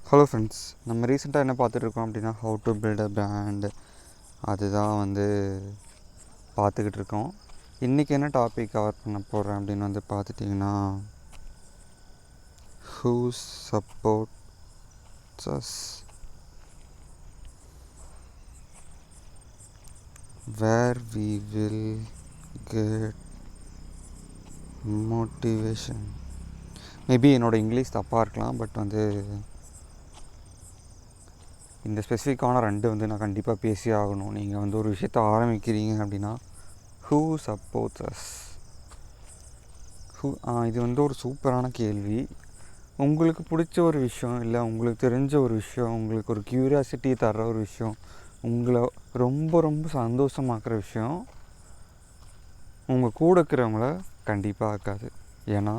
Hello friends, நம்ம ரீசெண்டாக என்ன பார்த்துட்ருக்கோம் அப்படின்னா how to build a brand. அதுதான் பார்த்துக்கிட்டு இருக்கோம். இன்றைக்கி என்ன டாபிக் கவர் பண்ண போகிறேன் அப்படின்னு பார்த்துட்டிங்கன்னா, who supports us, where we will get motivation. Maybe என்னோடய இங்கிலீஷ் தப்பாக இருக்கலாம், பட் இந்த ஸ்பெசிஃபிக்கான 2 நான் கண்டிப்பாக பேசி ஆகணும். நீங்கள் ஒரு விஷயத்தை ஆரம்பிக்கிறீங்க அப்படின்னா, ஹூ சப்போர்ட்ஸ் அஸ். இது ஒரு சூப்பரான கேள்வி. உங்களுக்கு பிடிச்ச ஒரு விஷயம், இல்லை உங்களுக்கு தெரிஞ்ச ஒரு விஷயம், உங்களுக்கு ஒரு க்யூரியாசிட்டி தர்ற ஒரு விஷயம், உங்களை ரொம்ப ரொம்ப சந்தோஷமாக்குற விஷயம் உங்கள் கூட இருக்கிறவங்கள கண்டிப்பாக ஆக்காது. ஏன்னா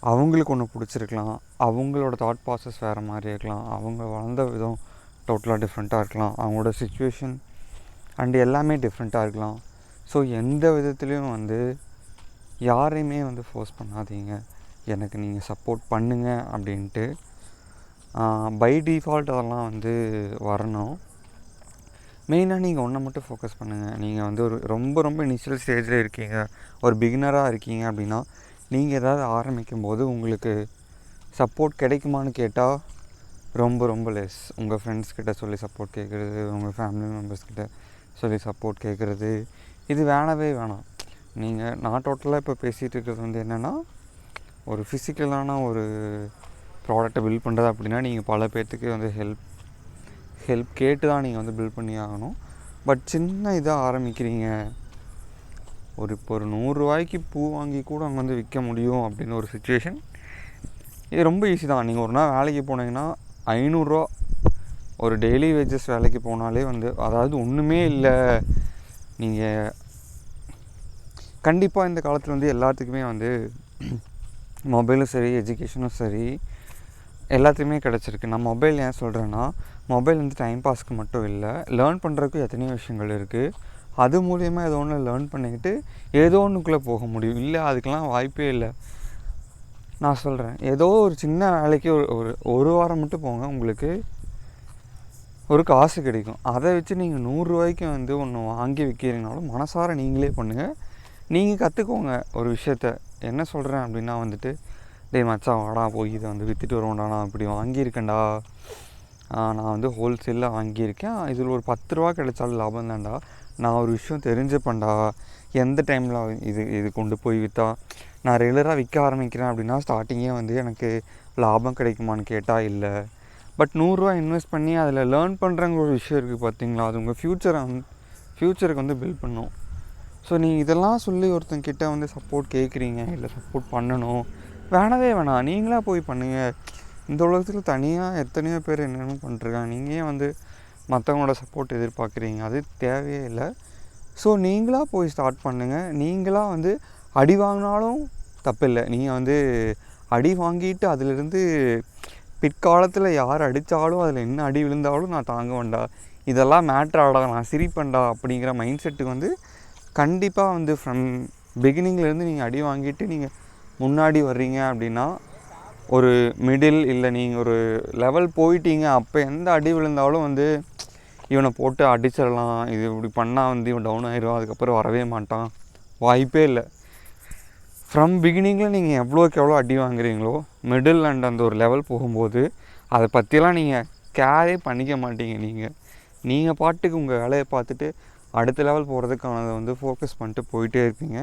அவங்களுக்கு ஒன்று பிடிச்சிருக்கலாம், அவங்களோட தாட் ப்ராசஸ் வேறு மாதிரி இருக்கலாம், அவங்க வளர்ந்த விதம் டோட்டலாக டிஃப்ரெண்ட்டாக இருக்கலாம், அவங்களோட சிச்சுவேஷன் அண்டு எல்லாமே டிஃப்ரெண்ட்டாக இருக்கலாம். ஸோ எந்த விதத்துலேயும் யாரையுமே ஃபோர்ஸ் பண்ணாதீங்க, எனக்கு நீங்கள் சப்போர்ட் பண்ணுங்க அப்படின்ட்டு. பை டிஃபால்ட் அதெல்லாம் வரணும். மெயினாக நீங்கள் ஒன்றை மட்டும் ஃபோக்கஸ் பண்ணுங்கள். நீங்கள் ஒரு ரொம்ப ரொம்ப இனிஷியல் ஸ்டேஜில் இருக்கீங்க, ஒரு பிகினராக இருக்கீங்க அப்படின்னா, நீங்கள் ஏதாவது ஆரம்பிக்கும்போது உங்களுக்கு சப்போர்ட் கிடைக்குமான்னு கேட்டால் ரொம்ப ரொம்ப லெஸ். உங்கள் ஃப்ரெண்ட்ஸ்கிட்ட சொல்லி சப்போர்ட் கேட்குறது, உங்கள் ஃபேமிலி மெம்பர்ஸ்கிட்ட சொல்லி சப்போர்ட் கேட்குறது, இது வேணவே வேணாம். நான் டோட்டலாக இப்போ பேசிகிட்டு இருக்கிறது என்னென்னா, ஒரு ஃபிசிக்கலான ஒரு ப்ராடக்டை பில்ட் பண்ணுறது அப்படின்னா, நீங்கள் பல பேர்த்துக்கு ஹெல்ப் கேட்டு தான் நீங்கள் பில்ட் பண்ணி ஆகணும். பட் சின்ன இதாக ஆரம்பிக்கிறீங்க, இப்போ ஒரு 100 ரூபாய்க்கு பூ வாங்கி கூட அங்கே விற்க முடியும் அப்படின்னு ஒரு சுச்சுவேஷன், இது ரொம்ப ஈஸி தான். நீங்கள் ஒரு நாள் வேலைக்கு போனீங்கன்னா 500 ரூபா ஒரு டெய்லி வேஜஸ் வேலைக்கு போனாலே அதாவது ஒன்றுமே இல்லை. நீங்கள் கண்டிப்பாக இந்த காலத்தில் எல்லாத்துக்குமே மொபைலும் சரி, எஜுகேஷனும் சரி, எல்லாத்துக்குமே கிடச்சிருக்கு. நான் மொபைல் ஏன் சொல்கிறேன்னா, மொபைல் டைம் பாஸ்க்கு மட்டும் இல்லை, லேர்ன் பண்ணுறதுக்கு எத்தனையோ விஷயங்கள் இருக்குது. அது மூலிமா ஏதோ ஒன்று லேர்ன் பண்ணிக்கிட்டு ஏதோ ஒன்றுக்குள்ளே போக முடியும். இல்லை, அதுக்கெலாம் வாய்ப்பே இல்லை. நான் சொல்கிறேன், ஏதோ ஒரு சின்ன வேலைக்கு ஒரு வாரம் மட்டும் போங்க, உங்களுக்கு ஒரு காசு கிடைக்கும். அதை வச்சு நீங்கள் 100 ரூபாய்க்கு ஒன்று வாங்கி விற்கிறீங்கனாலும் மனசார நீங்களே பண்ணுங்கள். நீங்கள் கற்றுக்கோங்க ஒரு விஷயத்த. என்ன சொல்கிறேன் அப்படின்னா டேய் மச்சான் வாடா, போய் இதை விற்றுட்டு வருவோம்டா, நான் இப்படி வாங்கியிருக்கேன்டா, நான் ஹோல்சேலில் வாங்கியிருக்கேன், இதில் ஒரு 10 ரூபா கிடைச்சாலும் லாபம் தான்டா, நான் ஒரு விஷயம் தெரிஞ்சுப்பேன்டா, எந்த டைமில் இது கொண்டு போய் விற்றா நான் ரெகுலராக விற்க ஆரம்பிக்கிறேன் அப்படின்னா ஸ்டார்டிங்கே எனக்கு லாபம் கிடைக்குமான்னு கேட்டால் இல்லை. பட் 100 ரூபா இன்வெஸ்ட் பண்ணி அதில் லேர்ன் பண்ணுறங்கிற ஒரு விஷயம் இருக்குது பார்த்தீங்களா, அது உங்கள் ஃப்யூச்சருக்கு பில்ட் பண்ணும். ஸோ நீங்கள் இதெல்லாம் சொல்லி ஒருத்தங்கிட்ட சப்போர்ட் கேட்குறீங்க, இல்லை சப்போர்ட் பண்ணணும், வேணவே வேணாம், நீங்களாக போய் பண்ணுங்கள். இந்த உலகத்தில் தனியாக எத்தனையோ பேர் என்னென்ன பண்ணிருக்காங்க. நீங்கள் மற்றவங்களோட சப்போர்ட் எதிர்பார்க்குறீங்க, அது தேவையே இல்லை. ஸோ நீங்களாக போய் ஸ்டார்ட் பண்ணுங்கள். நீங்களாக அடி வாங்கினாலும் தப்பில்லை. நீங்கள் அடி வாங்கிட்டு அதிலிருந்து பிற்காலத்தில் யார் அடித்தாலும் அதில் என்ன அடி விழுந்தாலும் நான் தாங்க வேண்டா, இதெல்லாம் மேட்ரு ஆடா, நான் சிரிப்பேன்டா அப்படிங்கிற மைண்ட் செட்டுக்கு கண்டிப்பாக ஃப்ரம் பிகினிங்லேருந்து நீங்கள் அடி வாங்கிட்டு நீங்கள் முன்னாடி வர்றீங்க அப்படின்னா, ஒரு மிடில் இல்லை நீங்கள் ஒரு லெவல் போயிட்டீங்க, அப்போ எந்த அடி விழுந்தாலும் இவனை போட்டு அடிச்சிடலாம், இது இப்படி பண்ணால் இவன் டவுன் ஆகிடும், அதுக்கப்புறம் வரவே மாட்டான், வாய்ப்பே இல்லை. ஃப்ரம் பிகினிங்கில் நீங்கள் எவ்வளோக்கு எவ்வளோ அடி வாங்குறீங்களோ, மிடில் அண்ட் அந்த ஒரு லெவல் போகும்போது அதை பற்றியெல்லாம் நீங்கள் கேரே பண்ணிக்க மாட்டீங்க. நீங்கள் பாட்டுக்கு உங்கள் வேலையை பார்த்துட்டு அடுத்த லெவல் போகிறதுக்கானதை ஃபோக்கஸ் பண்ணிட்டு போயிட்டே இருப்பீங்க.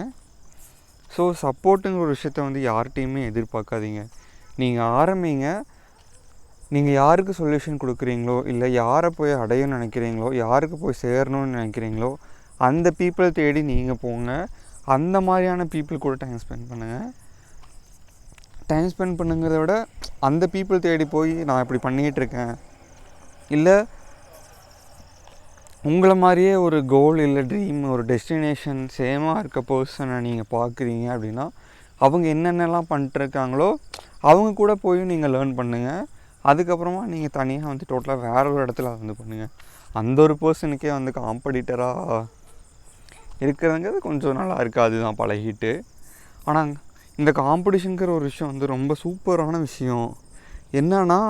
ஸோ சப்போர்ட்டுங்கிற ஒரு விஷயத்த யார்கிட்டையுமே எதிர்பார்க்காதீங்க. நீங்கள் ஆரம்பிங்க. நீங்கள் யாருக்கு சொல்யூஷன் கொடுக்குறீங்களோ, இல்லை யாரை போய் அடையணும்னு நினைக்கிறீங்களோ, யாருக்கு போய் சேரணும்னு நினைக்கிறீங்களோ, அந்த பீப்புள் தேடி நீங்கள் போங்க. அந்த மாதிரியான பீப்புள் கூட டைம் ஸ்பெண்ட் பண்ணுங்கள். டைம் ஸ்பெண்ட் பண்ணுங்கிறத விட அந்த பீப்புள் தேடி போய் நான் இப்படி பண்ணிகிட்ருக்கேன், இல்லை உங்களை மாதிரியே ஒரு கோல் இல்லை ட்ரீம், ஒரு டெஸ்டினேஷன் சேமாக இருக்க பர்சனை நீங்கள் பார்க்குறீங்க அப்படின்னா, அவங்க என்னென்னலாம் பண்ணிட்டுருக்காங்களோ அவங்க கூட போய் நீங்கள் லேர்ன் பண்ணுங்கள். அதுக்கப்புறமா நீங்கள் தனியாக டோட்டலாக வேறு ஒரு இடத்துல பண்ணுங்கள். அந்த ஒரு பர்சனுக்கே காம்படிட்டராக இருக்கிறதுங்கிறது கொஞ்சம் நல்லா இருக்காது தான் பழகிட்டு. ஆனால் இந்த காம்படிஷனுங்கிற ஒரு விஷயம் ரொம்ப சூப்பரான விஷயம். என்னன்னா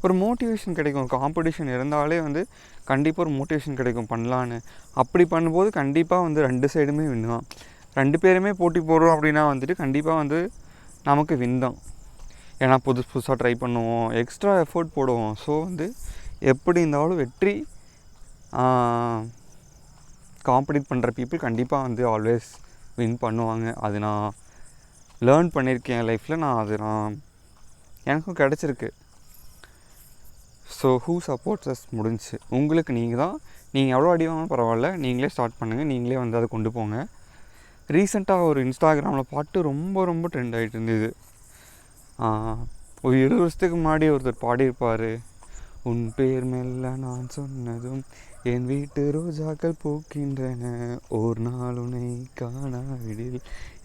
ஒரு மோட்டிவேஷன் கிடைக்கும். காம்படிஷன் இருந்தாலே வந்து கண்டிப்பாக ஒரு மோட்டிவேஷன் கிடைக்கும் பண்ணலான்னு. அப்படி பண்ணும்போது கண்டிப்பாக வந்து 2 சைடுமே வின் தான். 2 பேருமே போட்டி போடுறோம் அப்படின்னா வந்துட்டு கண்டிப்பாக வந்து நமக்கு வின் தான். ஏன்னா புதுசு புதுசாக ட்ரை பண்ணுவோம், எக்ஸ்ட்ரா எஃபோர்ட் போடுவோம். ஸோ வந்து எப்படி இருந்தாலும் வெற்றி காம்படிட் பண்ணுற பீப்புள் கண்டிப்பாக வந்து ஆல்வேஸ் வின் பண்ணுவாங்க. அது நான் லேர்ன் பண்ணியிருக்கேன் என் லைஃப்பில். எனக்கும் கிடச்சிருக்கு. ஸோ ஹூ சப்போர்ட்ஸ் அஸ் முடிஞ்சு உங்களுக்கு நீங்கள் தான். நீங்கள் எவ்வளோ அடி வாங்கினாலும் பரவாயில்ல, நீங்களே ஸ்டார்ட் பண்ணுங்கள், நீங்களே வந்து அதை கொண்டு போங்க. ரீசெண்டாக ஒரு இன்ஸ்டாகிராமில் பாட்டு ரொம்ப ரொம்ப ட்ரெண்ட் ஆகிட்டு இருந்தது. ஒரு 20 வருஷத்துக்கு முன்னாடி ஒருத்தர் பாடியிருப்பார், உன் பேர் மெல்ல நான் சொன்னதும் என் வீட்டு ரோஜாக்கள் பூக்கின்றன, ஒரு நாள் உன்னை காணாவிடில்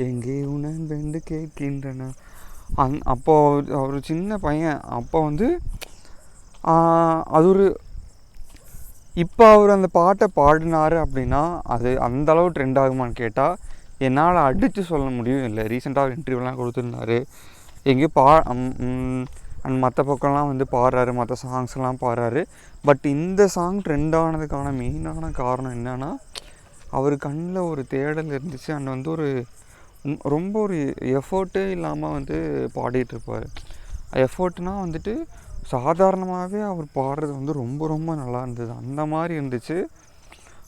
எங்கே உணன் வென்று கேட்கின்றன. அப்போ அவர் சின்ன பையன். அப்போ வந்து அது ஒரு இப்போ அவர் அந்த பாட்டை பாடினார் அப்படின்னா அது அந்தளவு ட்ரெண்ட் ஆகுமான்னு கேட்டால் என்னால் அடித்து சொல்ல முடியும் இல்லை. ரீசெண்டாக ஒரு இன்டர்வியூலாம் கொடுத்துருந்தாரு. எங்கேயும் அண்ட் மற்ற பக்கம்லாம் வந்து பாடுறாரு, மற்ற சாங்ஸ்லாம் பாடுறாரு. பட் இந்த சாங் ட்ரெண்ட் ஆனதுக்கான மெயினான காரணம் என்னென்னா, அவர் கண்ணில் ஒரு தேடல் இருந்துச்சு. அண்ட் வந்து ஒரு ரொம்ப ஒரு எஃபர்ட்டே இல்லாமல் வந்து பாடிட்டுருப்பார். எஃபர்ட்னால் வந்துட்டு சாதாரணமாகவே அவர் பாடுறது வந்து ரொம்ப ரொம்ப நல்லா இருந்தது. அந்த மாதிரி இருந்துச்சு.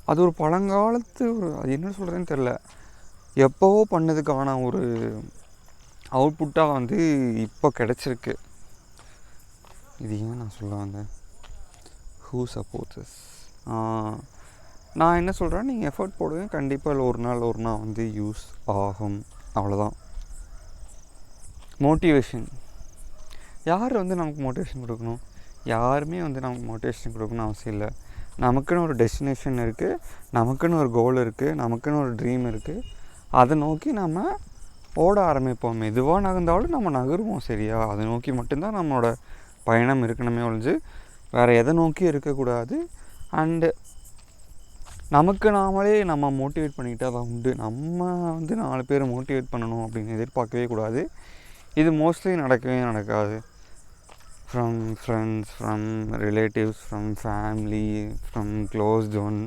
அது ஒரு பழங்காலத்து அது என்ன சொல்கிறதுன்னு தெரில, எப்போவோ பண்ணதுக்கான ஒரு அவுட்புட்டாக வந்து இப்போ கிடச்சிருக்கு. இது ஏன் நான் சொல்ல வந்தேன், ஹூ சப்போர்ட்ஸ். நான் என்ன சொல்கிறேன், நீங்கள் எஃபர்ட் போடுங்க, கண்டிப்பாக இல்லை ஒரு நாள் வந்து யூஸ் ஆகும். அவ்வளோதான். மோட்டிவேஷன் யார் வந்து நமக்கு மோட்டிவேஷன் கொடுக்கணும்? யாருமே வந்து நமக்கு மோட்டிவேஷன் கொடுக்கணும்னு அவசியம் இல்லை. நமக்குன்னு ஒரு டெஸ்டினேஷன் இருக்குது, நமக்குன்னு ஒரு கோல் இருக்குது, நமக்குன்னு ஒரு ட்ரீம் இருக்குது. அதை நோக்கி நம்ம ஓட ஆரம்பிப்போம். மெதுவாக நகர்ந்தாலும் நம்ம நகருவோம். சரியா? அதை நோக்கி மட்டும்தான் நம்மளோட பயணம் இருக்கணுமே ஒழிஞ்சு வேறு எதை நோக்கி இருக்கக்கூடாது. அண்டு நமக்கு நாமளே நம்ம மோட்டிவேட் பண்ணிக்கிட்டு அதை உண்டு. நம்ம வந்து 4 பேரை மோட்டிவேட் பண்ணணும் அப்படின்னு எதிர்பார்க்கவே கூடாது. இது மோஸ்ட்லி நடக்கவே நடக்காது. From friends, from relatives, from family, from closest one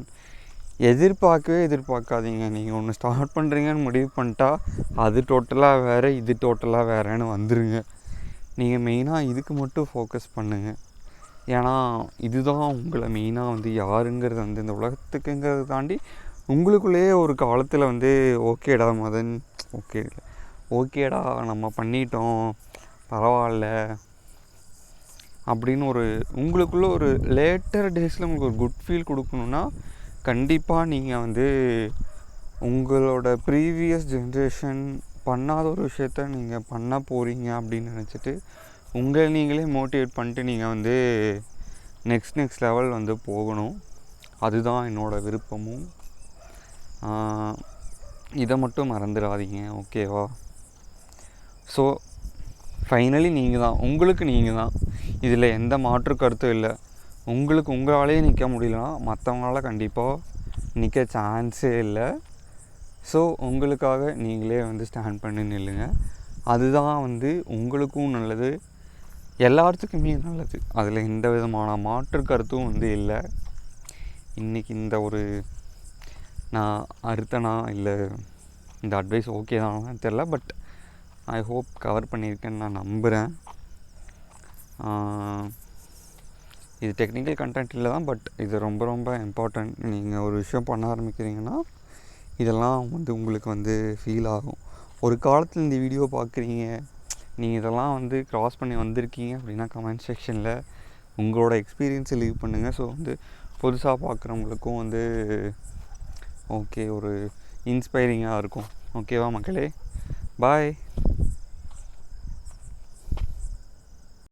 எதிர்பார்க்காதீங்க. நீங்கள் ஒன்று ஸ்டார்ட் பண்ணுறீங்கன்னு முடிவு பண்ணிட்டா அது டோட்டலாக வேறு, இது டோட்டலாக வேறேன்னு வந்துடுங்க. நீங்கள் மெயினாக இதுக்கு மட்டும் ஃபோக்கஸ் பண்ணுங்கள். ஏன்னா இதுதான் உங்களை மெயினாக வந்து யாருங்கிறது வந்து இந்த உலகத்துக்குங்கிறத தாண்டி உங்களுக்குள்ளேயே ஒரு காலத்தில் வந்து ஓகேடா மதன், ஓகேடா நம்ம பண்ணிட்டோம் பரவாயில்ல அப்படின்னு ஒரு உங்களுக்குள்ளே ஒரு லேட்டர் டேஸில் உங்களுக்கு ஒரு குட் ஃபீல் கொடுக்கணுன்னா கண்டிப்பாக நீங்கள் வந்து உங்களோட ப்ரீவியஸ் ஜென்ரேஷன் பண்ணாத ஒரு விஷயத்த நீங்கள் பண்ண போகிறீங்க அப்படின்னு நினச்சிட்டு உங்களை நீங்களே மோட்டிவேட் பண்ணிட்டு நீங்கள் வந்து நெக்ஸ்ட் லெவல் வந்து போகணும். அதுதான் என்னோடய விருப்பமும். இதை மட்டும் மறந்துடாதீங்க. ஓகேவா? ஸோ ஃபைனலி நீங்கள் தான், உங்களுக்கு நீங்கள் தான். இதில் எந்த மாற்று கருத்தும் இல்லை. உங்களுக்கு உங்களாலேயே நிற்க முடியலன்னா மற்றவங்களால கண்டிப்பாக நிற்க சான்ஸே இல்லை. ஸோ உங்களுக்காக நீங்களே வந்து ஸ்டாண்ட் பண்ணி நில்லுங்க. அதுதான் வந்து உங்களுக்கும் நல்லது, எல்லாத்துக்குமே நல்லது. அதில் எந்த விதமான மாற்று கருத்தும் வந்து இல்லை. இன்றைக்கி இந்த ஒரு நான் அறுத்தனா இல்லை இந்த அட்வைஸ் ஓகே தான் தெரில, பட் ஐ ஹோப் கவர் பண்ணியிருக்கேன்னு நான் நம்புகிறேன். இது டெக்னிக்கல் கண்டென்ட் இல்லை தான், பட் இது ரொம்ப ரொம்ப இம்பார்ட்டண்ட். நீங்கள் ஒரு விஷயம் பண்ண ஆரம்பிக்கிறீங்கன்னா இதெல்லாம் வந்து உங்களுக்கு வந்து ஃபீல் ஆகும். ஒரு காலத்தில் இந்த வீடியோ பார்க்குறீங்க, நீங்கள் இதெல்லாம் வந்து க்ராஸ் பண்ணி வந்திருக்கீங்க அப்படின்னா கமெண்ட் செக்ஷனில் உங்களோட எக்ஸ்பீரியன்ஸை லீவ் பண்ணுங்கள். ஸோ வந்து புதுசாக பார்க்குறவங்களுக்கும் வந்து ஓகே ஒரு இன்ஸ்பைரிங்காக இருக்கும். ஓகேவா மக்களே? பாய்.